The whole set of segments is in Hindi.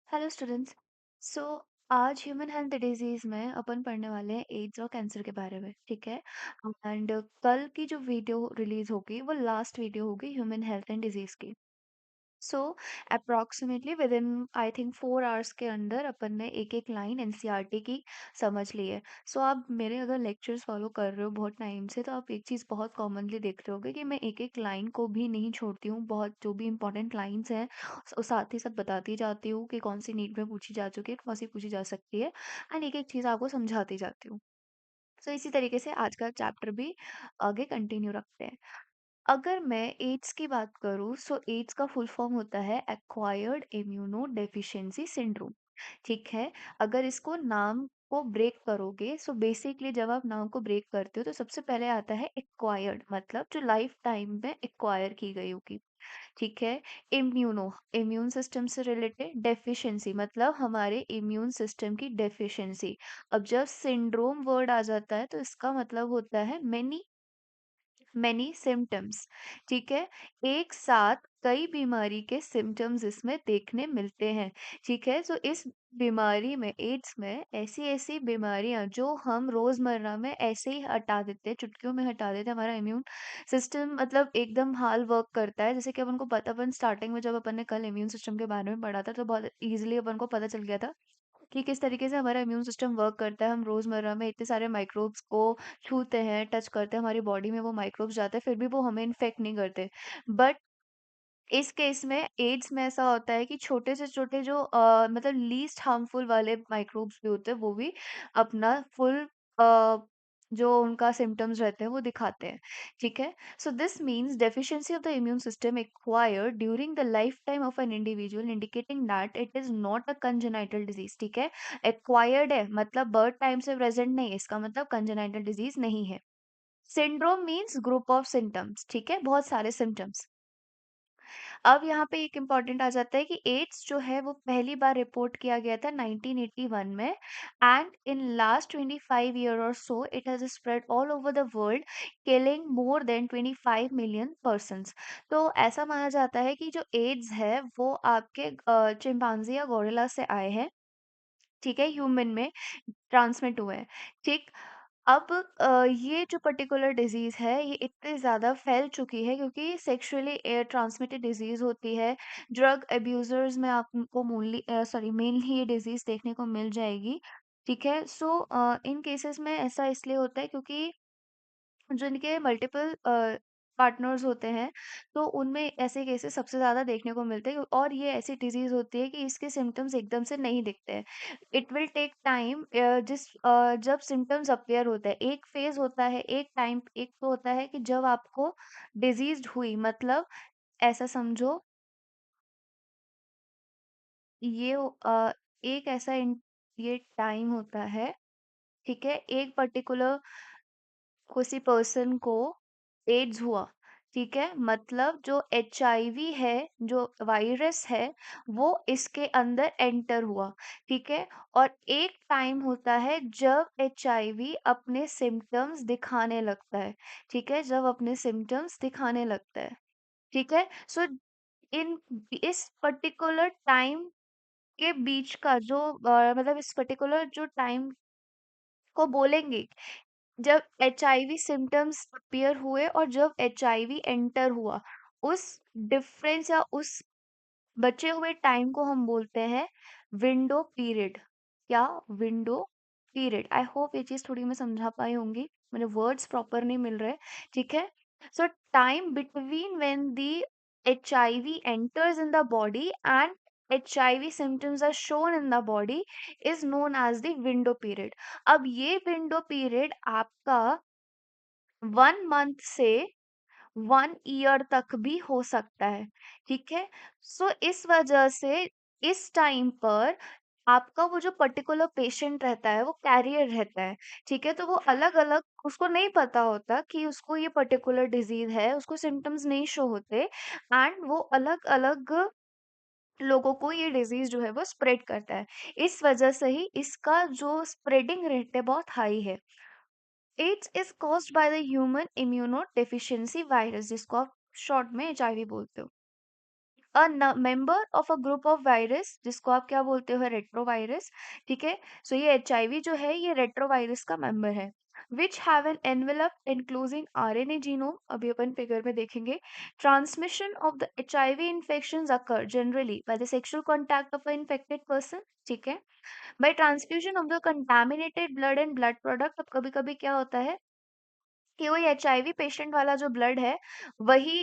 Hello students. सो आज ह्यूमन हेल्थ डिजीज में अपन पढ़ने वाले हैं एड्स और कैंसर के बारे में, ठीक है। एंड कल की जो वीडियो रिलीज होगी वो लास्ट वीडियो होगी ह्यूमन हेल्थ एंड डिजीज की। So approximately within I think 4 hours के अंदर अपन ने एक एक लाइन एनसीईआरटी की समझ ली है। सो आप मेरे अगर लेक्चर्स फॉलो कर रहे हो बहुत टाइम से तो आप एक चीज़ बहुत कॉमनली देख रहे होगे कि मैं एक एक लाइन को भी नहीं छोड़ती हूँ। बहुत जो भी इंपॉर्टेंट लाइंस हैं साथ ही साथ बताती जाती हूँ कि कौन सी नीट में पूछी जा चुकी है, कौन सी पूछी जा सकती है। एंड एक एक चीज़ आपको समझाती जाती हूँ। सो इसी तरीके से आज का चैप्टर भी आगे कंटिन्यू रखते हैं। अगर मैं एड्स की बात करूँ सो एड्स का फुल फॉर्म होता है एक्वायर्ड इम्यूनो डेफिशिएंसी सिंड्रोम, ठीक है। अगर इसको नाम को ब्रेक करोगे सो बेसिकली जब आप नाम को ब्रेक करते हो तो सबसे पहले आता है एक्वायर्ड, मतलब जो लाइफ टाइम में एक्वायर की गई होगी, ठीक है। इम्यूनो, इम्यून सिस्टम से रिलेटेड, डेफिशिएंसी मतलब हमारे इम्यून सिस्टम की डेफिशिएंसी। अब जब सिंड्रोम वर्ड आ जाता है तो इसका मतलब होता है मेनी मेनी सिम्टम्स, ठीक है। एक साथ कई बीमारी के सिम्टम्स इसमें देखने मिलते हैं, ठीक है। तो इस बीमारी में, एड्स में, ऐसी ऐसी बीमारियां जो हम रोजमर्रा में ऐसे ही हटा देते हैं, चुटकियों में हटा देते हैं। हमारा इम्यून सिस्टम मतलब एकदम हाल वर्क करता है। जैसे कि अपन को पता, अपन स्टार्टिंग में जब अपन ने कल इम्यून सिस्टम के बारे में पढ़ा था तो बहुत इजीली अपन को पता चल गया था कि किस तरीके से हमारा इम्यून सिस्टम वर्क करता है। हम रोज़मर्रा में इतने सारे माइक्रोब्स को छूते हैं, टच करते हैं, हमारी बॉडी में वो माइक्रोब्स जाते हैं, फिर भी वो हमें इन्फेक्ट नहीं करते। बट इस केस में एड्स में ऐसा होता है कि छोटे से छोटे जो मतलब लीस्ट हार्मफुल वाले माइक्रोब्स भी होते हैं वो भी अपना फुल जो उनका सिम्टम्स रहते हैं वो दिखाते हैं, ठीक है। So this means deficiency of the immune system acquired during the life time of an individual indicating that it is not a congenital disease, ठीक है। एक्वायर्ड है मतलब बर्थ टाइम से प्रेजेंट नहीं है, इसका मतलब कंजेनाइटल डिजीज नहीं है। Syndrome means group of symptoms, ठीक है, बहुत सारे सिम्टम्स। अब यहाँ पे एक इम्पॉर्टेंट आ जाता है कि एड्स जो है वो पहली बार रिपोर्ट किया गया था 1981 में। एंड इन लास्ट 25 ईयर और so it has spread all over the world, killing more than 25 million persons. तो ऐसा माना जाता है कि जो एड्स है वो आपके चिंपांजी या गोरिल्ला से आए हैं, ठीक है, ह्यूमन में ट्रांसमिट हुए हैं, ठीक। अब ये जो पर्टिकुलर डिजीज़ है ये इतनी ज़्यादा फैल चुकी है क्योंकि सेक्सुअली ट्रांसमिटेड डिजीज़ होती है। ड्रग अब्यूज़र्स में आपको मेनली ये डिजीज़ देखने को मिल जाएगी, ठीक है। सो इन केसेस में ऐसा इसलिए होता है क्योंकि जिनके मल्टीपल पार्टनर्स होते हैं तो उनमें ऐसे केसेस सबसे ज़्यादा देखने को मिलते हैं। और ये ऐसी डिजीज़ होती है कि इसके सिम्टम्स एकदम से नहीं दिखते हैं। It will take time. जब सिम्टम्स अपीयर होते हैं, एक फेज़ होता है, एक टाइम एक तो होता है कि जब आपको डिज़ीज़्ड हुई, मतलब ऐसा समझो ये एक ऐसा इन ये टाइम होता है, ठीक है? एक पर्टिकुलर किसी पर्सन को एड्स हुआ, ठीक है, मतलब जो एचआईवी है, जो वायरस है, वो इसके अंदर एंटर हुआ, ठीक है। और एक टाइम होता है जब एचआईवी अपने सिम्टम्स दिखाने लगता है, ठीक है, जब अपने सिम्टम्स दिखाने लगता है, ठीक है। सो इन इस पर्टिकुलर टाइम के बीच का जो मतलब इस पर्टिकुलर जो टाइम को बोलेंगे जब एचआईवी सिम्टम्स अपीयर हुए और जब एचआईवी एंटर हुआ, उस डिफरेंस या उस बचे हुए टाइम को हम बोलते हैं विंडो पीरियड। क्या? Window period. आई होप ये चीज थोड़ी मैं समझा पाई होंगी, मेरे वर्ड्स प्रॉपर नहीं मिल रहे, ठीक है। So time between when the HIV enters in the body and HIV symptoms are shown in the body is known as the window period. अब ये विंडो पीरियड आपका 1 मंथ से 1 ईयर तक भी हो सकता है, ठीक है। सो इस वजह से इस टाइम पर आपका वो जो पर्टिकुलर पेशेंट रहता है वो कैरियर रहता है, ठीक है। तो वो अलग अलग, उसको नहीं पता होता कि उसको ये पर्टिकुलर डिजीज है, उसको सिम्टम्स नहीं शो होते एंड वो अलग अलग लोगों को ये डिजीज जो है वो स्प्रेड करता है। इस वजह से ही इसका जो स्प्रेडिंग रेट है बहुत हाई है। AIDS is caused by the human immunodeficiency virus, जिसको आप शॉर्ट में एचआईवी बोलते हो। A member of a group of virus, जिसको आप क्या बोलते हो, रेट्रोवायरस। ठीक है, सो ये एचआईवी जो है ये रेट्रोवायरस का मेंबर है। Which have an envelope including RNA genome, अभी अपन फिगर में देखेंगे। Transmission of the HIV infection occur generally by the sexual contact of a infected person. ठीक है, by transfusion of the contaminated blood and blood product. अब कभी कभी क्या होता है कि वही एचआईवी पेशेंट वाला जो ब्लड है, वही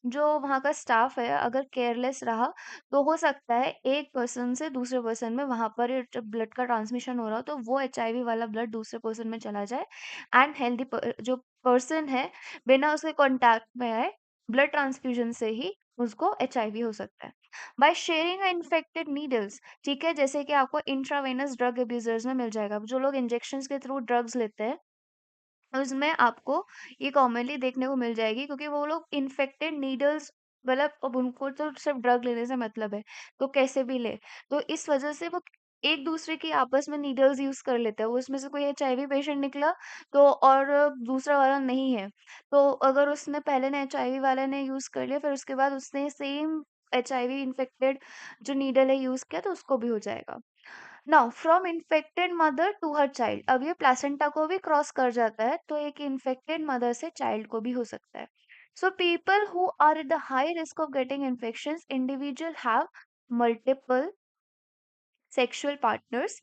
जो वहाँ का स्टाफ है अगर केयरलेस रहा, तो हो सकता है एक पर्सन से दूसरे पर्सन में वहां पर जब ब्लड का ट्रांसमिशन हो रहा हो तो वो एचआईवी वाला ब्लड दूसरे पर्सन में चला जाए, एंड हेल्दी जो पर्सन है बिना उसके कांटेक्ट में आए ब्लड ट्रांसफ्यूजन से ही उसको एचआईवी हो सकता है। बाय शेयरिंग इन्फेक्टेड नीडल्स, ठीक है, जैसे कि आपको इंट्रावेनस ड्रग अब्यूजर्स में मिल जाएगा, जो लोग इंजेक्शन के थ्रू ड्रग्स लेते हैं उसमें आपको ये कॉमनली देखने को मिल जाएगी, क्योंकि वो लोग इन्फेक्टेड नीडल्स, मतलब अब उनको तो सिर्फ ड्रग लेने से मतलब है, तो कैसे भी ले, तो इस वजह से वो एक दूसरे की आपस में नीडल्स यूज कर लेते हैं। वो उसमें से कोई एचआईवी पेशेंट निकला तो, और दूसरा वाला नहीं है, तो अगर उसने पहले ने एचआईवी वाले ने यूज कर लिया, फिर उसके बाद उसने सेम एचआईवी इन्फेक्टेड जो नीडल है यूज किया, तो उसको भी हो जाएगा। Now from infected mother to her child, अब ये प्लेसेंटा को भी क्रॉस कर जाता है, तो एक इन्फेक्टेड मदर से चाइल्ड को भी हो सकता है। So people who are at the high risk of getting infections, individual have multiple sexual partners,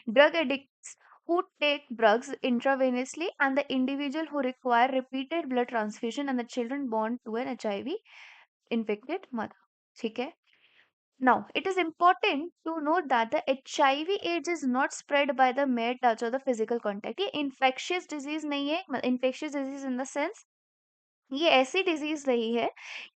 drug addicts who take drugs intravenously, and the individual who require repeated blood transfusion, and the children born to an HIV infected mother. ठीक है, now, it is important to note that the HIV/AIDS is not spread by the mere touch or the physical contact. ये infectious disease नहीं है, infectious disease in the sense ये ऐसी डिजीज नहीं है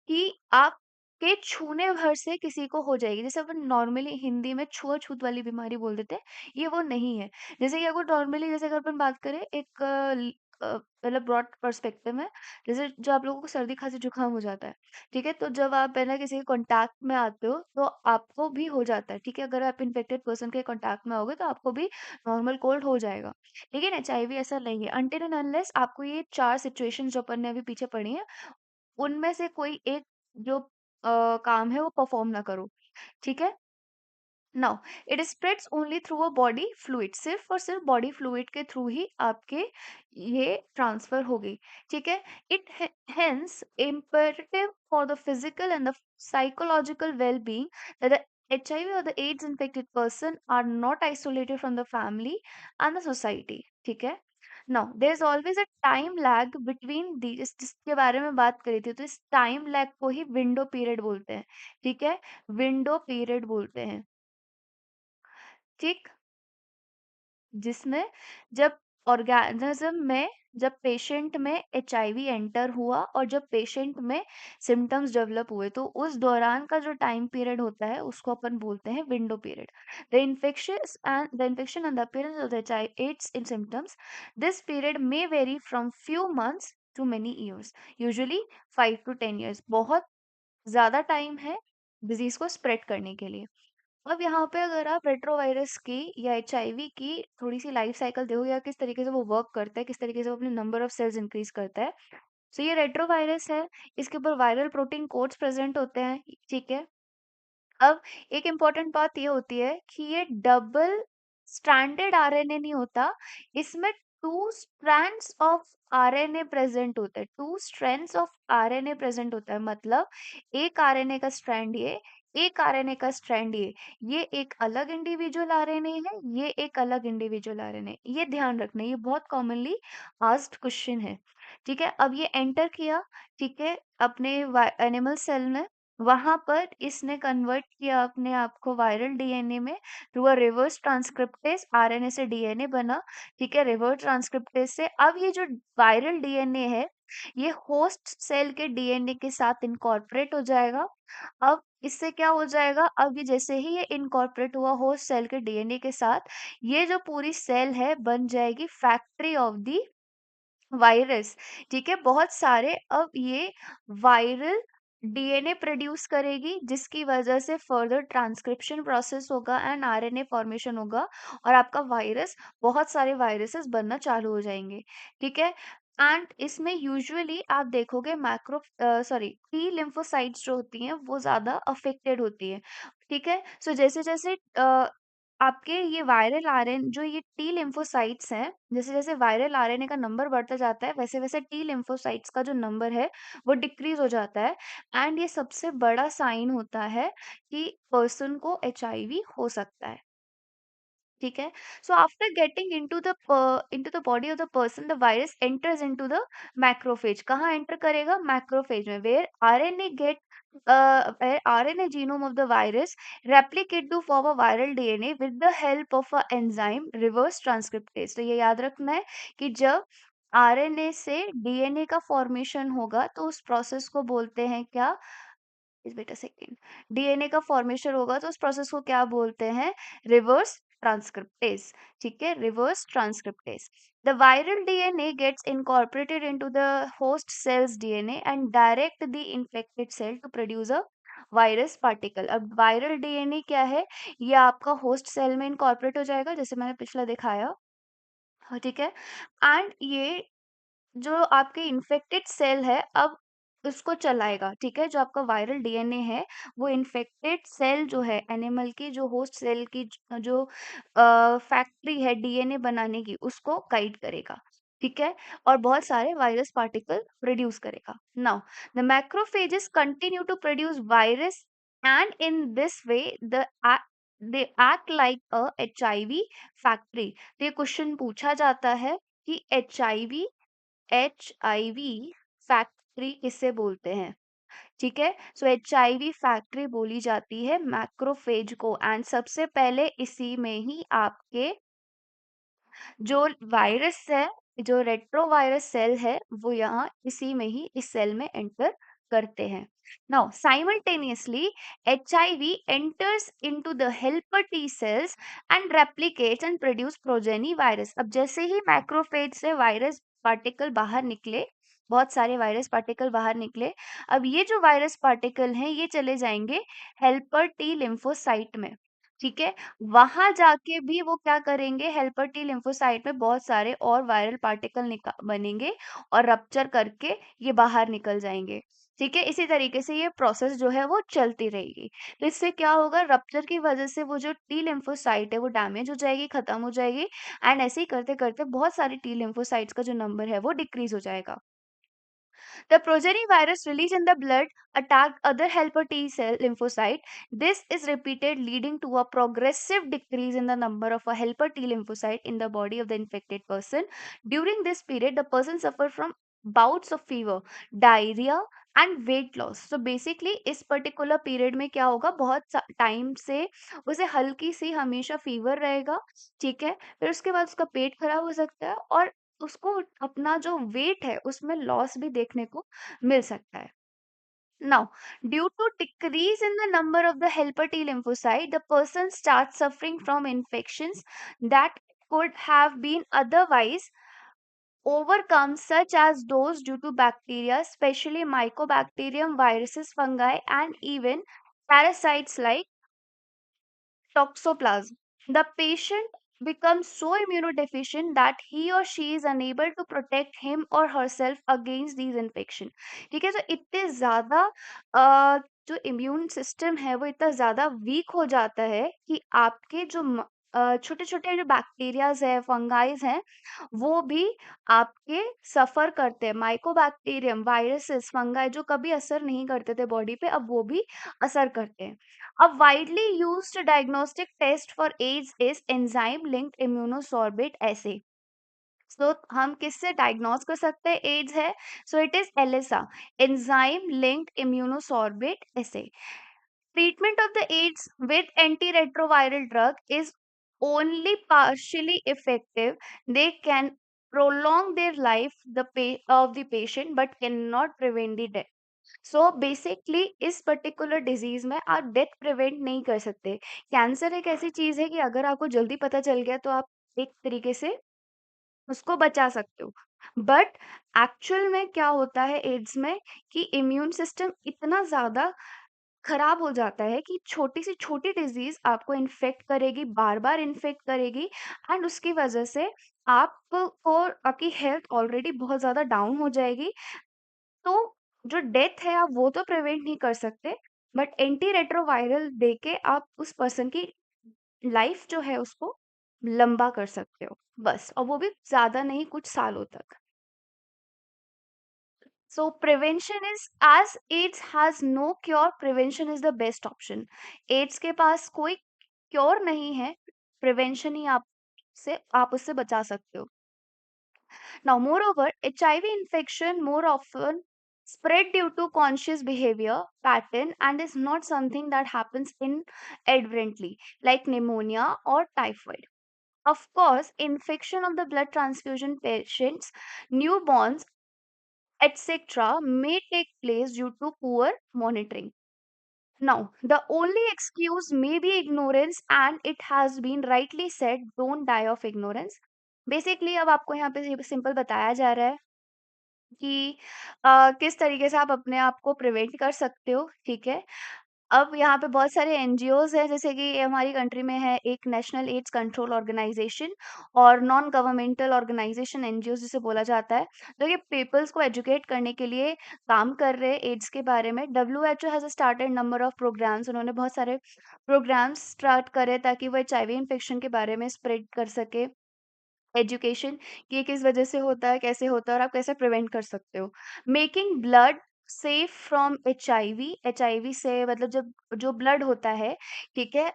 कि आपके छूने भर से किसी को हो जाएगी, जैसे अपन नॉर्मली हिंदी में छुआछूत वाली बीमारी बोल देते हैं, ये वो नहीं है। जैसे कि अगर नॉर्मली, जैसे अगर अपन बात करें एक मतलब ब्रॉड पर्सपेक्टिव में, जैसे जो आप लोगों को सर्दी खांसी जुकाम हो जाता है, ठीक है, तो जब आप है ना किसी के कांटेक्ट में आते हो तो आपको भी हो जाता है, ठीक है, अगर आप इन्फेक्टेड पर्सन के कांटेक्ट में आओगे तो आपको भी नॉर्मल कोल्ड हो जाएगा। लेकिन एचआईवी ऐसा नहीं है, अनटिल एंड अनलेस आपको ये 4 सिचुएशन जो अपन ने अभी पीछे पढ़ी है, उनमें से कोई एक जो काम है वो परफॉर्म ना करो। ठीक है, now it spreads only through a body fluid, सिर्फ और सिर्फ बॉडी फ्लूइड के थ्रू ही आपके ये ट्रांसफर होगी। ठीक है, it hence imperative for the physical and the psychological well being that the HIV or the AIDS infected person are not isolated from the family and the society. ठीक है, now there is always a time lag between the, जिसके बारे में बात करी थी, तो इस टाइम लैग को ही विंडो पीरियड बोलते हैं। ठीक है, विंडो पीरियड बोलते हैं। ठीक, जिसमें जब ऑर्गेनिज्म में, जब पेशेंट में एचआईवी एंटर हुआ और जब पेशेंट में सिम्टम्स डेवलप हुए, तो उस दौरान का जो टाइम पीरियड होता है उसको अपन बोलते हैं window period. The infection and the appearance of the HIV AIDS in symptoms, this period may vary from few months to many years, usually 5 to 10 years, बहुत ज्यादा टाइम है डिजीज को स्प्रेड करने के लिए। अब यहाँ पे अगर आप रेट्रोवायरस की या एचआईवी की थोड़ी सी लाइफ साइकिल देखो, या किस तरीके से वो वर्क करता है, किस तरीके से वो अपने नंबर ऑफ सेल्स इंक्रीज करता है। सो ये रेट्रोवायरस है, इसके ऊपर वायरल प्रोटीन कोड्स प्रेजेंट होते हैं। ठीक है, अब एक इम्पॉर्टेंट बात ये होती है कि ये डबल स्ट्रैंडेड आरएनए नहीं होता, इसमें 2 strands ऑफ आरएनए प्रेजेंट होता है, 2 strands ऑफ आरएनए प्रेजेंट होता है, मतलब एक आरएनए का स्ट्रैंड ये, एक आरएनए का स्ट्रैंड ये एक अलग इंडिविजुअल आरएनए है, ये एक अलग इंडिविजुअल आरएनए, ये ध्यान रखना, ये बहुत कॉमनली आस्क्ड क्वेश्चन है। ठीक है, अब ये एंटर किया, ठीक है, अपने एनिमल सेल में, वहां पर इसने कन्वर्ट किया अपने आप को वायरल डीएनए में through a reverse transcriptase, RNA से डीएनए बना। ठीक है, रिवर्स ट्रांसक्रिप्टेज से अब ये जो वायरल डीएनए है ये होस्ट सेल के डीएनए के साथ इनकॉर्पोरेट हो जाएगा। अब इससे क्या हो जाएगा, अब ये जैसे ही ये इनकॉर्पोरेट हुआ होस्ट सेल के डीएनए के साथ, ये जो पूरी सेल है बन जाएगी फैक्ट्री ऑफ दी वायरस। ठीक है, बहुत सारे अब ये वायरल डीएनए प्रोड्यूस करेगी, जिसकी वजह से फर्दर ट्रांसक्रिप्शन प्रोसेस होगा एंड आरएनए फॉर्मेशन होगा, और आपका वायरस, बहुत सारे वायरसेस बनना चालू हो जाएंगे। ठीक है, एंड इसमें यूजुअली आप देखोगे टी लिम्फोसाइट्स जो होती हैं वो ज़्यादा अफेक्टेड होती है, ठीक है? सो जैसे-जैसे आपके ये वायरल आरएन जो ये टी लिम्फोसाइट्स हैं, जैसे-जैसे वायरल आरएनए का नंबर बढ़ता जाता है, वैसे-वैसे टी लिम्फोसाइट्स का जो नंबर है, वो डिक्रीज़ हो जाता है एंड ये सबसे बड़ा साइन होता है कि पर्सन को एचआईवी हो सकता है। ठीक है, so after getting into the body of the person the virus enters into the macrophage. कहाँ एंटर करेगा? मैक्रोफेज में, where RNA genome of the virus replicate to form a viral DNA with the help of a enzyme reverse transcriptase। तो ये याद रखना है कि जब आरएनए से डीएनए का फॉर्मेशन होगा तो उस प्रोसेस को बोलते हैं क्या? इस वेट अ सेकेंड। डीएनए का फॉर्मेशन होगा तो उस प्रोसेस को क्या बोलते हैं? Reverse transcriptase. ठीक है, reverse transcriptase. The viral DNA gets incorporated into the host cells DNA and direct the infected cell to produce a virus particle. अब वायरल डीएनए क्या है? ये आपका होस्ट सेल में इनकॉर्पोरेट हो जाएगा, जैसे मैंने पिछला दिखाया। हाँ, ठीक है, एंड ये जो आपके इन्फेक्टेड सेल है अब उसको चलाएगा, ठीक है? जो आपका वायरल डीएनए है वो इन्फेक्टेड सेल जो है एनिमल की, जो होस्ट सेल की जो फैक्ट्री है डीएनए बनाने की, उसको गाइड करेगा, ठीक है? और बहुत सारे वायरस पार्टिकल प्रोड्यूस करेगा। Now the macrophages continue to produce virus and in this way they act like a HIV factory. तो ये क्वेश्चन पूछा जाता है कि एचआईवी फैक्ट्री किसे बोलते हैं? ठीक है, सो एचआईवी फैक्ट्री बोली जाती है मैक्रोफेज को एंड सबसे पहले इसी में ही आपके जो वायरस है, जो रेट्रोवायरस सेल है, वो यहाँ इसी में ही इस सेल में एंटर करते हैं। Now simultaneously HIV enters into the helper T cells and replicates and produce progeny virus. अब जैसे ही मैक्रोफेज से वायरस पार्टिकल बाहर निकले, बहुत सारे वायरस पार्टिकल बाहर निकले, अब ये जो वायरस पार्टिकल हैं ये चले जाएंगे हेल्पर टी लिम्फोसाइट में, ठीक है? वहां जाके भी वो क्या करेंगे? हेल्पर टी लिम्फोसाइट में बहुत सारे और वायरल पार्टिकल बनेंगे और रप्चर करके ये बाहर निकल जाएंगे, ठीक है? इसी तरीके से ये प्रोसेस जो है वो चलती रहेगी। तो इससे क्या होगा? रप्चर की वजह से वो जो टी लिम्फोसाइट है वो डैमेज हो जाएगी, खत्म हो जाएगी एंड ऐसे ही करते करते बहुत सारी टी लिम्फोसाइट्स का जो नंबर है वो डिक्रीज हो जाएगा। The progeny virus released in the blood attacked other helper T cell lymphocyte. This is repeated, leading to a progressive decrease in the number of a helper T lymphocyte in the body of the infected person. During this period, the person suffered from bouts of fever, diarrhea and weight loss. So basically इस पर्टिकुलर पीरियड में क्या होगा? बहुत टाइम से उसे हल्की सी हमेशा फीवर रहेगा, ठीक है? फिर उसके बाद उसका पेट खराब हो सकता है और उसको अपना जो वेट है उसमें लॉस भी देखने को मिल सकता है। Now, due to decrease in the number of the helper T lymphocyte, the person starts suffering from infections that could have been otherwise overcome, such as those due to bacteria, especially mycobacterium, viruses, fungi, and even parasites like toxoplasm. The patient becomes so immunodeficient that he or she is unable to protect him or herself against these infection। ठीक है, तो इतने ज़्यादा जो इम्यून सिस्टम है वो इतना ज़्यादा वीक हो जाता है कि आपके जो छोटे छोटे जो बैक्टीरियाज है, फंगाइज हैं, वो भी आपके सफर करते हैं। माइकोबैक्टीरियम, वायरसेस, फंगाई जो कभी असर नहीं करते थे बॉडी पे, अब वो भी असर करते हैं। A widely used diagnostic test for AIDS is enzyme linked immunosorbate assay। So हम किससे डायग्नोस कर सकते हैं एड्स है? So it is ELISA, enzyme linked immunosorbent assay। Treatment of the AIDS with antiretroviral drug is only partially effective. They can prolong their life of the patient but cannot prevent the death। So basically इस पर्टिकुलर डिजीज में आप डेथ प्रिवेंट नहीं कर सकते। कैंसर एक ऐसी चीज है कि अगर आपको जल्दी पता चल गया तो आप एक तरीके से उसको बचा सकते हो, बट एक्चुअल में क्या होता है एड्स में कि इम्यून सिस्टम इतना ज्यादा खराब हो जाता है कि छोटी से छोटी डिजीज आपको इन्फेक्ट करेगी, बार बार इन्फेक्ट करेगी, एंड उसकी वजह से आपको आपकी हेल्थ ऑलरेडी बहुत ज्यादा डाउन हो जाएगी। तो जो डेथ है आप वो तो प्रिवेंट नहीं कर सकते, बट एंटी रेट्रोवायरल देके आप उस पर्सन की लाइफ जो है उसको लंबा कर सकते हो, बस, और वो भी ज्यादा नहीं, कुछ सालों तक। So prevention is, as AIDS has no cure, prevention is the best option. AIDS के पास कोई क्योर नहीं है, प्रिवेंशन ही आप उससे बचा सकते हो। Now moreover, HIV infection more often spread due to conscious behavior pattern and is not something that happens inadvertently like pneumonia or typhoid. Of course, infection of the blood transfusion patients, newborns, etc., may take place due to poor monitoring. Now, the only excuse may be ignorance, and it has been rightly said, don't die of ignorance. Basically अब आपको यहाँ पे सिंपल बताया जा रहा है कि किस तरीके से आप अपने आप को प्रिवेंट कर सकते हो, ठीक है? अब यहाँ पे बहुत सारे एनजीओज़ हैं, जैसे कि हमारी कंट्री में है एक नेशनल एड्स कंट्रोल ऑर्गेनाइजेशन और नॉन गवर्नमेंटल ऑर्गेनाइजेशन एनजीओ जिसे बोला जाता है, जो कि पीपल्स को एजुकेट करने के लिए काम कर रहे हैं एड्स के बारे में। WHO has started number of programmes, उन्होंने बहुत सारे प्रोग्राम्स स्टार्ट करे ताकि वो एचआईवी इन्फेक्शन के बारे में स्प्रेड कर सके एजुकेशन, कि ये किस वजह से होता है, कैसे होता है और आप कैसे प्रिवेंट कर सकते हो। Making blood safe from HIV, HIV से मतलब जब जो ब्लड होता है, ठीक है,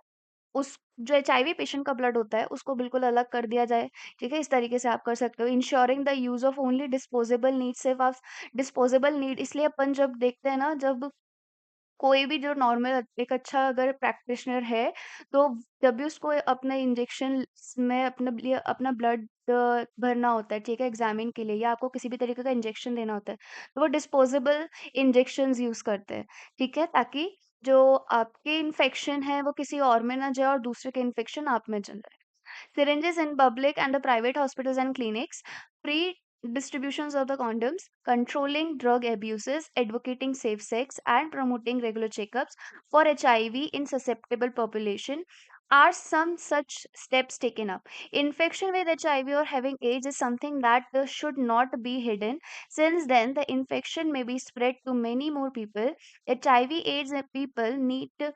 उस जो एचआईवी पेशेंट का ब्लड होता है उसको बिल्कुल अलग कर दिया जाए, ठीक है, इस तरीके से आप कर सकते हो। Ensuring the use of only disposable need, सिर्फ आप डिस्पोजेबल नीड, इसलिए अपन जब देखते हैं ना, जब कोई भी जो नॉर्मल एक अच्छा अगर प्रैक्टिशनर है, तो जब भी उसको अपने इंजेक्शन में अपने लिए अपना ब्लड भरना होता है, ठीक है, एग्जामिन के लिए, या आपको किसी भी तरीके का इंजेक्शन देना होता है, तो वो डिस्पोजेबल इंजेक्शंस यूज करते हैं, ठीक है, ताकि जो आपके इन्फेक्शन है वो किसी और में ना जाए और दूसरे के इन्फेक्शन आप में चल जाए। Syringes in public and the private hospitals and clinics, free distributions of the condoms, controlling drug abuses, advocating safe sex, and promoting regular checkups for HIV in susceptible population are some such steps taken up. Infection with HIV or having AIDS is something that should not be hidden. Since then, the infection may be spread to many more people. HIV/AIDS people need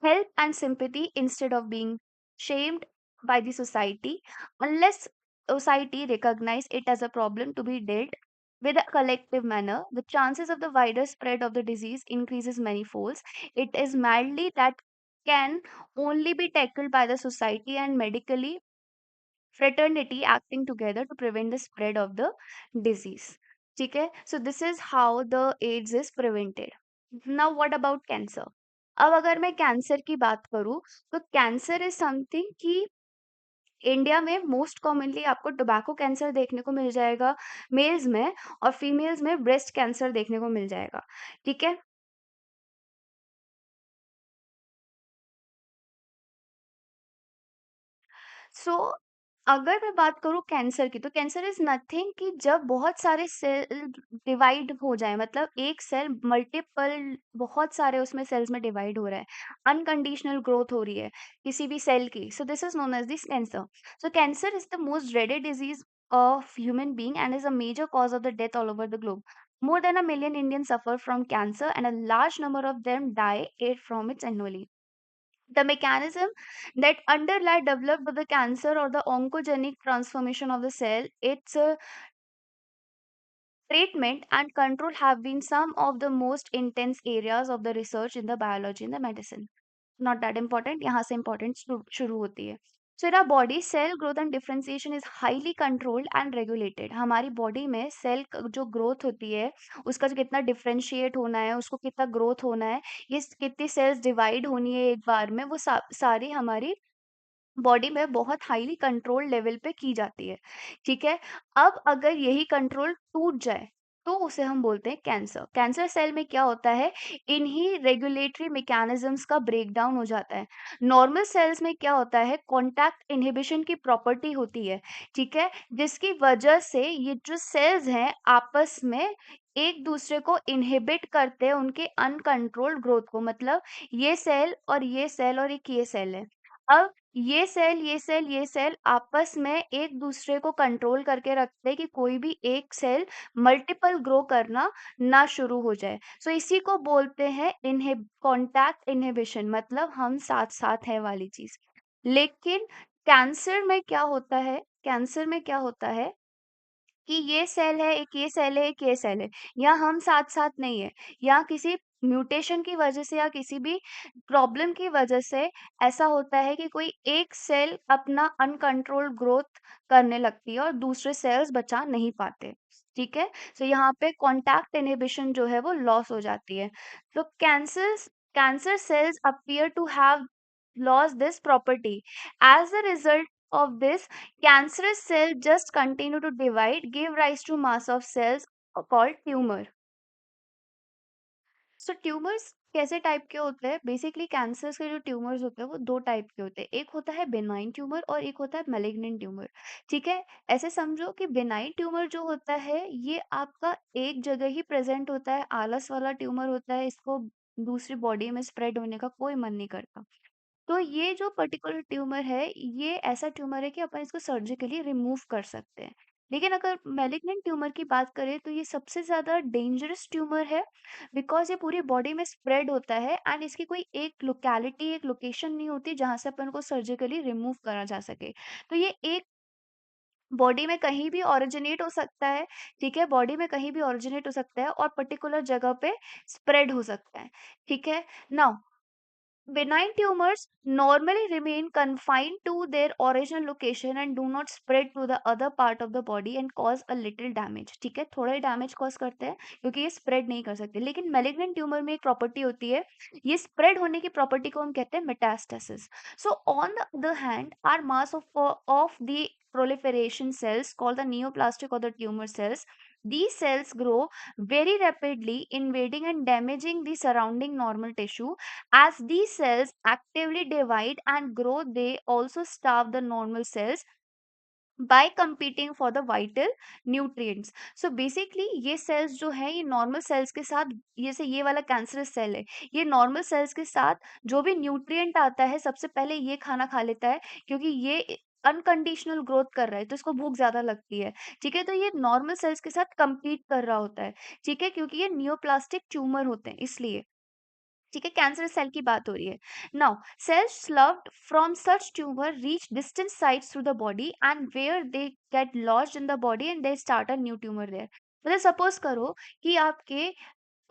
help and sympathy instead of being shamed by the society. Unless society recognize it as a problem to be dealt with a collective manner, the chances of the wider spread of the disease increases many folds. It is madly that can only be tackled by the society and medically fraternity acting together to prevent the spread of the disease. ठीक है, so this is how the AIDS is prevented. Now what about cancer? अब अगर मैं कैंसर की बात करूं, तो कैंसर इज समथिंग कि इंडिया में मोस्ट कॉमनली आपको टोबैको कैंसर देखने को मिल जाएगा मेल्स में, और फीमेल्स में ब्रेस्ट कैंसर देखने को मिल जाएगा, ठीक है। सो अगर मैं बात करूँ कैंसर की, तो कैंसर इज नथिंग कि जब बहुत सारे सेल डिवाइड हो जाए, मतलब एक सेल मल्टीपल बहुत सारे उसमें सेल्स में डिवाइड हो रहा है, अनकंडीशनल ग्रोथ हो रही है किसी भी सेल की, so this is known as this cancer. So cancer is the most dreaded disease of human being and is a major cause of the death all over the globe. More than a million Indians suffer from cancer and a large number of them die from it annually. The mechanism that underlie developed by the cancer or the oncogenic transformation of the cell, its treatment and control have been some of the most intense areas of the research in the biology and the medicine. Not that important, यहाँ से important शुरू होती है। So in our body, cell growth and differentiation is highly controlled and regulated. हमारी बॉडी में सेल जो ग्रोथ होती है, उसका जो कितना डिफरेंशिएट होना है, उसको कितना ग्रोथ होना है, ये कितनी सेल्स डिवाइड होनी है एक बार में, वो सारी हमारी बॉडी में बहुत हाईली कंट्रोल लेवल पे की जाती है, ठीक है। अब अगर यही कंट्रोल टूट जाए, तो उसे हम बोलते हैं कैंसर। कैंसर सेल में क्या होता है, इन्हीं रेगुलेटरी मैकेनिज्म्स का ब्रेकडाउन हो जाता है। नॉर्मल सेल्स में क्या होता है, कॉन्टैक्ट इनहिबिशन की प्रॉपर्टी होती है, ठीक है, जिसकी वजह से ये जो सेल्स हैं आपस में एक दूसरे को इनहिबिट करते हैं उनके अनकंट्रोल्ड ग्रोथ को। मतलब ये सेल और ये सेल और एक ये सेल है। अब ये सेल ये सेल ये सेल आपस में एक दूसरे को कंट्रोल करके रखते हैं कि कोई भी एक सेल मल्टीपल ग्रो करना ना शुरू हो जाए। सो इसी को बोलते हैं इनहिब कॉन्टैक्ट इनहिबिशन, मतलब हम साथ साथ है वाली चीज। लेकिन कैंसर में क्या होता है, कैंसर में क्या होता है कि ये सेल है, एक ये सेल है, एक ये सेल है, या हम साथ-साथ नहीं है, या किसी म्यूटेशन की वजह से या किसी भी प्रॉब्लम की वजह से ऐसा होता है कि कोई एक सेल अपना अनकंट्रोल्ड ग्रोथ करने लगती है और दूसरे सेल्स बचा नहीं पाते। ठीक है? तो यहाँ पे कॉन्टैक्ट इन्हिबिशन जो है वो लॉस हो जाती है। तो cancer cells appear to have lost this property. As a result of this, cancerous cells just continue to divide, give rise to mass of cells called tumor. So tumours कैसे टाइप के होते हैं? बेसिकली कैंसर्स के जो ट्यूमर्स होते हैं वो दो टाइप के होते हैं। एक होता है बेनाइन ट्यूमर और एक होता है मैलिग्नेंट ट्यूमर। ठीक है? ऐसे समझो कि बेनाइन ट्यूमर जो होता है ये आपका एक जगह ही प्रेजेंट होता है, आलस वाला ट्यूमर होता है, इसको दूसरी बॉडी में स्प्रेड होने का कोई मन नहीं करता। तो ये जो पर्टिकुलर ट्यूमर है, ये ऐसा ट्यूमर है कि अपन इसको सर्जिकली रिमूव कर सकते हैं। लेकिन अगर मैलिग्नेंट ट्यूमर की बात करें तो ये सबसे ज़्यादा डेंजरस ट्यूमर है, बिकॉज़ ये पूरी बॉडी में स्प्रेड होता है एंड इसकी कोई एक लोकेलिटी, एक लोकेशन नहीं होती जहाँ से अपन को सर्जिकली रिमूव करा जा सके। तो ये एक बॉडी में कहीं भी ओरिजिनेट हो सकता है, ठीक है? बॉडी में कहीं भी ओरिजिनेट हो सकता है और पर्टिकुलर जगह पे स्प्रेड हो सकता है, ठीक है? Now benign tumors normally remain confined to their original location and do not spread to the other part of the body and cause a little damage. ठीक है, थोड़ा ही डैमेज कॉज करते हैं क्योंकि ये स्प्रेड नहीं कर सकते। लेकिन मेलिग्नेंट ट्यूमर में एक प्रॉपर्टी होती है, ये स्प्रेड होने की प्रॉपर्टी को हम कहते हैं metastasis. So on the other hand are mass of the proliferation cells called the neoplastic or the tumor cells. These cells grow very rapidly, invading and damaging the surrounding normal tissue. As these cells actively divide and grow, they also starve the normal cells by competing for the vital nutrients. So basically ये cells जो है ये normal cells के साथ, जैसे ये वाला cancerous cell है, ये normal cells के साथ जो भी nutrient आता है सबसे पहले ये खाना खा लेता है, क्योंकि ये अनकंडीशनल ग्रोथ कर रहा है तो इसको भूख ज्यादा लगती है। ठीक है? तो ये नॉर्मल सेल्स के साथ compete कर रहा होता है। ठीक है? क्योंकि ये नियोप्लास्टिक ट्यूमर होते हैं इसलिए। ठीक है, कैंसर सेल की बात हो रही है। Now cells loved from such tumour reach distant sites through the body and where they get lodged in the body and they start a new tumour there. मतलब सपोज करो कि आपके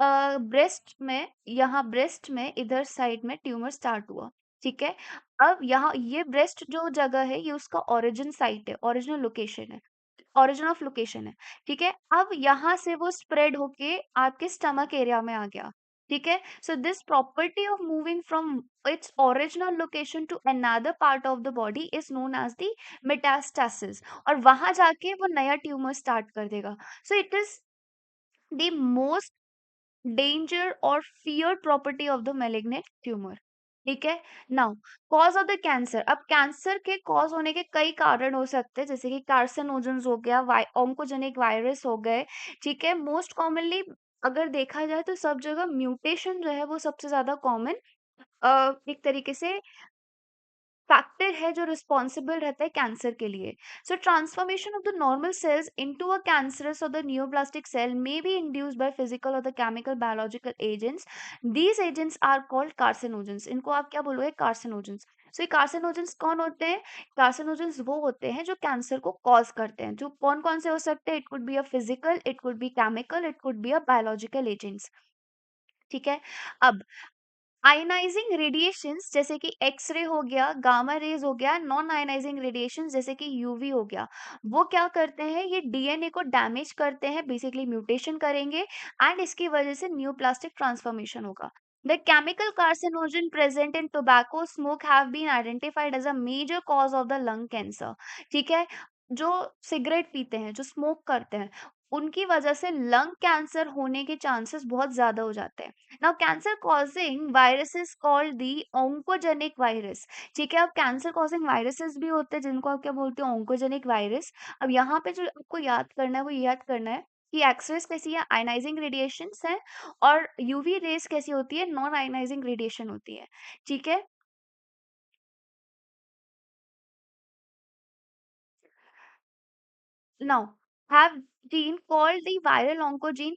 ब्रेस्ट में, यहाँ ब्रेस्ट में इधर साइड में ट्यूमर स्टार्ट हुआ। ठीक है? अब यहाँ ये ब्रेस्ट जो जगह है ये उसका ओरिजिन साइट है, ओरिजिनल लोकेशन है, ओरिजिन ऑफ लोकेशन है। ठीक है? अब यहाँ से वो स्प्रेड होके आपके स्टमक एरिया में आ गया। ठीक है? So this property of moving from its original location to another part of the body is known as the metastasis, और वहां जाके वो नया ट्यूमर स्टार्ट कर देगा। So it is the most danger और fear property of the malignant tumour. ठीक है? Now cause of the cancer. अब कैंसर के कॉज होने के कई कारण हो सकते हैं, जैसे कि कार्सिनोजेंस हो गया, ऑन्कोजेनिक वायरस हो गए। ठीक है? मोस्ट कॉमनली अगर देखा जाए तो सब जगह म्यूटेशन जो है वो सबसे ज्यादा कॉमन एक तरीके से फैक्टर है जो रिस्पॉन्सिबल रहता है कैंसर के लिए। So transformation of the normal cells into a cancerous और the neuroplastic cell may be induced by physical और the chemical biological agents. These agents are called carcinogens. इनको आप क्या बोलोगे? कार्सिनोजेंस। सो ये कार्सिनोजेंस कौन होते हैं? कार्सिनोजेंस वो होते हैं जो कैंसर को कॉज करते हैं। जो कौन कौन से हो सकते हैं? It could be a physical, it could be chemical, it could be a biological agents. ठीक है? अब आयनाइजिंग रेडिएशंस जैसे कि एक्सरे हो गया, गामा रेज हो गया, नॉन आयनाइजिंग रेडिएशन जैसे कि यूवी हो गया, वो क्या करते हैं? ये डीएनए को डैमेज करते हैं, बेसिकली म्यूटेशन करेंगे एंड इसकी वजह से न्यूप्लास्टिक ट्रांसफॉर्मेशन होगा। The chemical carcinogen present in tobacco smoke have been identified as a major cause of the lung cancer. ठीक है? जो सिगरेट पीते हैं, जो स्मोक करते हैं, उनकी वजह से लंग कैंसर होने के चांसेस बहुत ज्यादा हो जाते हैं। Now cancer causing viruses called the oncogenic virus. ठीक है? अब कैंसर कॉजिंग वायरसेस भी होते हैं जिनको आप क्या बोलते हो? Oncogenic virus. अब यहाँ पे जो आपको याद करना है वो ये याद करना है कि एक्स-रेज़ कैसी है, आयनाइजिंग रेडिएशंस हैं, और यूवी रेज़ कैसी होती है, नॉन आयनाइजिंग रेडिएशन होती है, ठीक है? Now, have gene called the viral oncogene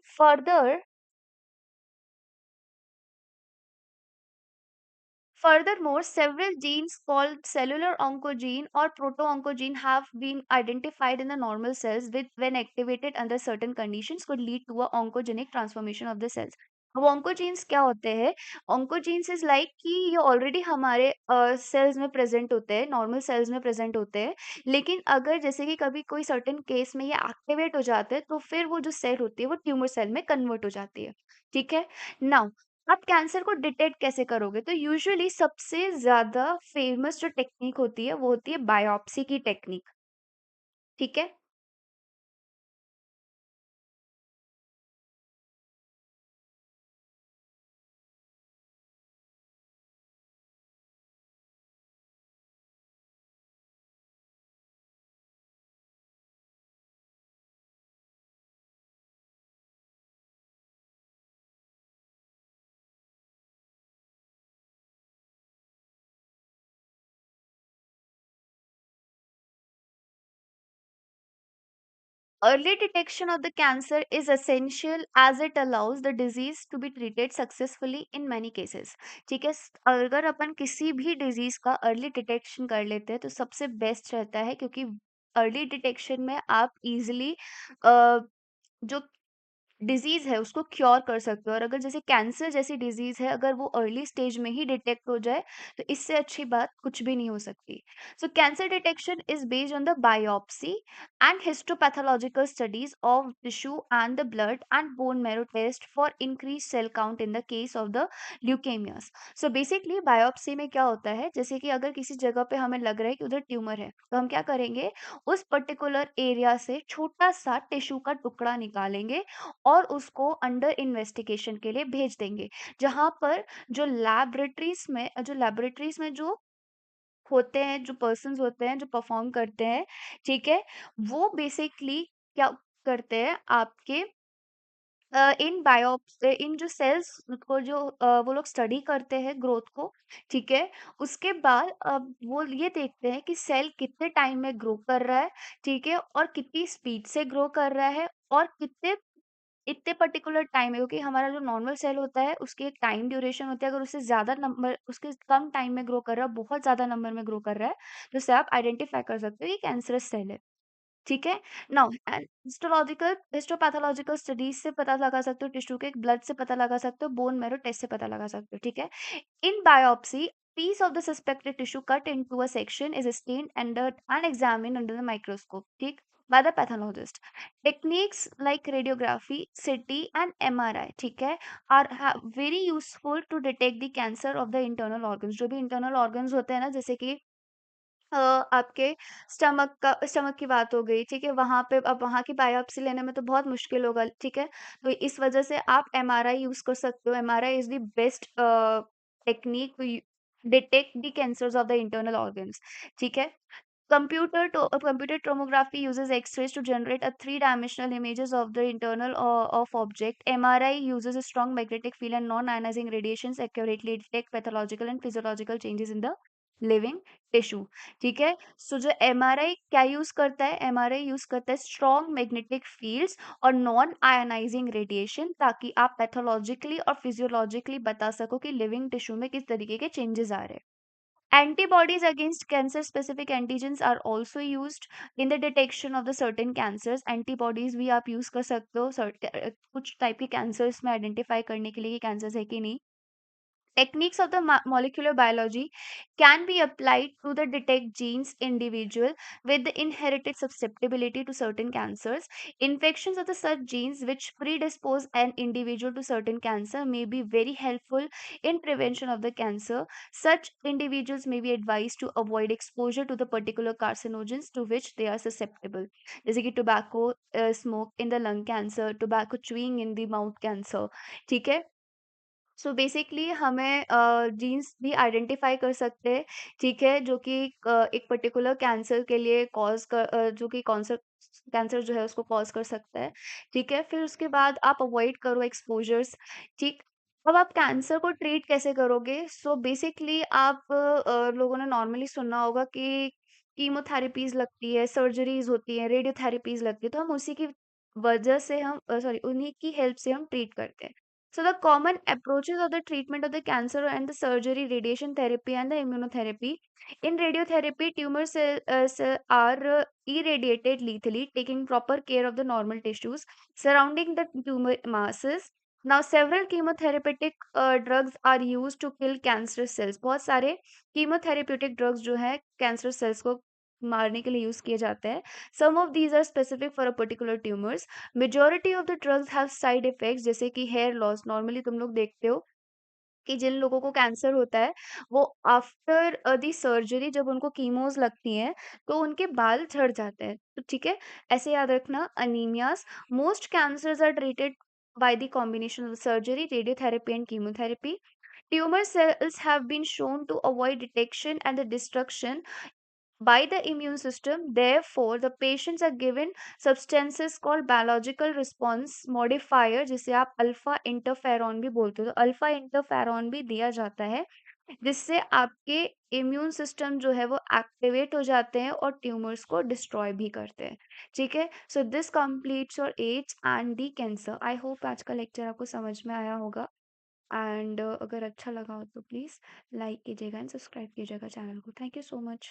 furthermore, several genes called cellular oncogene or proto-oncogene have been identified in the normal cells, which, when activated under certain conditions, could lead to a oncogenic transformation of the cells. अब oncogenes क्या होते हैं? Oncogenes इज लाइक कि ये ऑलरेडी हमारे सेल्स में प्रेजेंट होते हैं, नॉर्मल सेल्स में प्रेजेंट होते हैं, लेकिन अगर जैसे कि कभी कोई सर्टेन केस में ये एक्टिवेट हो जाते हैं, तो फिर वो जो सेल होती है वो ट्यूमर सेल में कन्वर्ट हो जाती है। ठीक है। नाउ, आप कैंसर को डिटेक्ट कैसे करोगे? तो यूजुअली सबसे ज़्यादा फेमस जो टेक्निक होती है, वो होती है बायोप्सी की टेक्निक, ठीक है? Early detection of the cancer is essential as it allows the disease to be treated successfully in many cases. ठीक है? अगर अपन किसी भी डिजीज का अर्ली डिटेक्शन कर लेते हैं तो सबसे बेस्ट रहता है, क्योंकि अर्ली डिटेक्शन में आप इजीली जो डिजीज़ है उसको क्योर कर सकते हो, और अगर जैसे कैंसर जैसी डिजीज़ है, अगर वो अर्ली स्टेज में ही डिटेक्ट हो जाए, तो इससे अच्छी बात कुछ भी नहीं हो सकती। So cancer detection is based on the biopsy and histopathological studies of tissue and the blood and bone marrow test for increase cell count in the case of the leukaemias. So basically biopsy में क्या होता है, जैसे कि अगर किसी जगह पे हमें लग रहा है कि उधर ट्यूमर है, तो हम क्या करेंगे, उस पर्टिकुलर एरिया से छोटा-सा टिश्यू का टुकड़ा निकालेंगे और उसको अंडर इन्वेस्टिगेशन के लिए भेज देंगे। जहाँ पर जो लैबोरेटरीज़ में जो होते हैं, जो पर्सन्स होते हैं, जो परफ़ॉर्म करते हैं, ठीक है? वो बेसिकली क्या करते हैं, आपके इन जो सेल्स को जो वो लोग स्टडी करते हैं ग्रोथ को, ठीक है? उसके बाद वो ये देखते हैं कि सेल कितने टाइम में ग्रो कर रहा है, ठीक है? और कितनी स्पीड से ग्रो कर रहा है, और कितने इतने पर्टिकुलर टाइम है, क्योंकि हमारा जो नॉर्मल सेल होता है उसकी एक टाइम ड्यूरेशन होती है। अगर उसके कम टाइम में ग्रो कर रहा है, बहुत ज़्यादा नंबर में ग्रो कर रहा है, तो उससे आप आइडेंटिफ़ाई कर सकते हो ये कैंसरस सेल है। ठीक है? नाउ एंड हिस्टोपैथोलॉजिकल स्टडीज़ से पता लगा सकते हो टिश्यू के, ब्लड से पता लगा सकते हो, बोन मैरो टेस्ट से पता लगा सकते हो, ठीक है? In biopsy, piece of the suspected tissue cut into a section is stained and examined under the microscope, ठीक, by the pathologist. Techniques like radiography, CT, and MRI, ठीक है, are very useful to detect the cancer of the internal organs. जो भी internal organs होते हैं ना, जैसे कि आपके स्टमक की बात हो गई, ठीक है? वहाँ पे अब वहाँ की बायोप्सी लेने में तो बहुत मुश्किल होगा, ठीक है? तो इस वजह से आप एमआरआई यूज़ कर सकते हो। MRI is the best technique to detect the cancers of the internal organs, ठीक है? Computer tomography uses X-rays to generate a three-dimensional images of the internal of object. MRI uses a strong magnetic field and non-ionizing radiations accurately detect pathological and physiological changes in the living tissue. ठीक है? सो जो MRI क्या यूज करता है, MRI यूज करता है स्ट्रॉन्ग मैग्नेटिक फील्ड्स और नॉन आयनाइजिंग रेडिएशन, ताकि आप पैथोलॉजिकली और फिजियोलॉजिकली बता सको कि लिविंग टिश्यू में किस तरीके के चेंजेस आ रहे हैं। Antibodies against cancer-specific antigens are also used in the detection of the certain cancers. Antibodies भी आप यूज कर सकते हो कुछ टाइप के कैंसर्स में आइडेंटिफाई करने के लिए कि कैंसर्स है कि नहीं। Techniques of the molecular biology can be applied to the detect genes individual with the inherited susceptibility to certain cancers. Infections of the such genes which predispose an individual to certain cancer may be very helpful in prevention of the cancer. Such individuals may be advised to avoid exposure to the particular carcinogens to which they are susceptible. जैसे कि tobacco smoke in the lung cancer, tobacco chewing in the mouth cancer. ठीक है? सो बेसिकली हमें जीन्स भी आइडेंटिफाई कर सकते हैं, ठीक है, जो कि एक पर्टिकुलर कैंसर के लिए जो कि कौन सा कैंसर जो है उसको कॉज़ कर सकता है, ठीक है? फिर उसके बाद आप अवॉइड करो एक्सपोज़र्स, ठीक? अब आप कैंसर को ट्रीट कैसे करोगे? सो बेसिकली आप लोगों ने नॉर्मली सुना होगा कि कीमोथेरेपीज़ लगती है, सर्जरीज़ होती हैं, रेडियोथेरेपीज़ लगती है, तो हम उसी की वजह से हम सॉरी उन्हीं की हेल्प से हम ट्रीट करते हैं। So the common approaches of the treatment of the cancer and the surgery, radiation therapy and the immunotherapy. In radiotherapy, tumors are irradiated lethally, taking proper care of the normal tissues surrounding the tumor masses. Now, several chemotherapeutic drugs are used to kill cancer cells. बहुत सारे chemotherapeutic drugs जो है cancer cells को मारने के लिए यूज किए जाते हैं. Some of these are specific for a particular tumors. Majority of the drugs have side effects जैसे कि हेयर लॉस. नॉर्मली तुम लोग देखते हो कि जिन लोगों को कैंसर होता है वो आफ्टर दी सर्जरी जब उनको कीमोज लगती हैं तो उनके बाल झड़ जाते हैं. तो ठीक है, ऐसे याद रखना. Anaemias. Most cancers are treated by the combination of surgery, radiotherapy, and chemotherapy. Tumor cells have been shown to avoid detection and the destruction by the immune system. Therefore, the patients are given substances called biological response modifier, जिसे आप अल्फा इंटरफेरॉन भी बोलते हो. तो अल्फा इंटरफेरॉन भी दिया जाता है जिससे आपके इम्यून सिस्टम जो है वो एक्टिवेट हो जाते हैं और ट्यूमर्स को डिस्ट्रॉय भी करते हैं. ठीक है, so this completes your AIDS and the cancer. I hope आज का लेक्चर आपको समझ में आया होगा. एंड अगर अच्छा लगा हो तो प्लीज़ लाइक कीजिएगा एंड सब्सक्राइब कीजिएगा चैनल को. Thank you so much.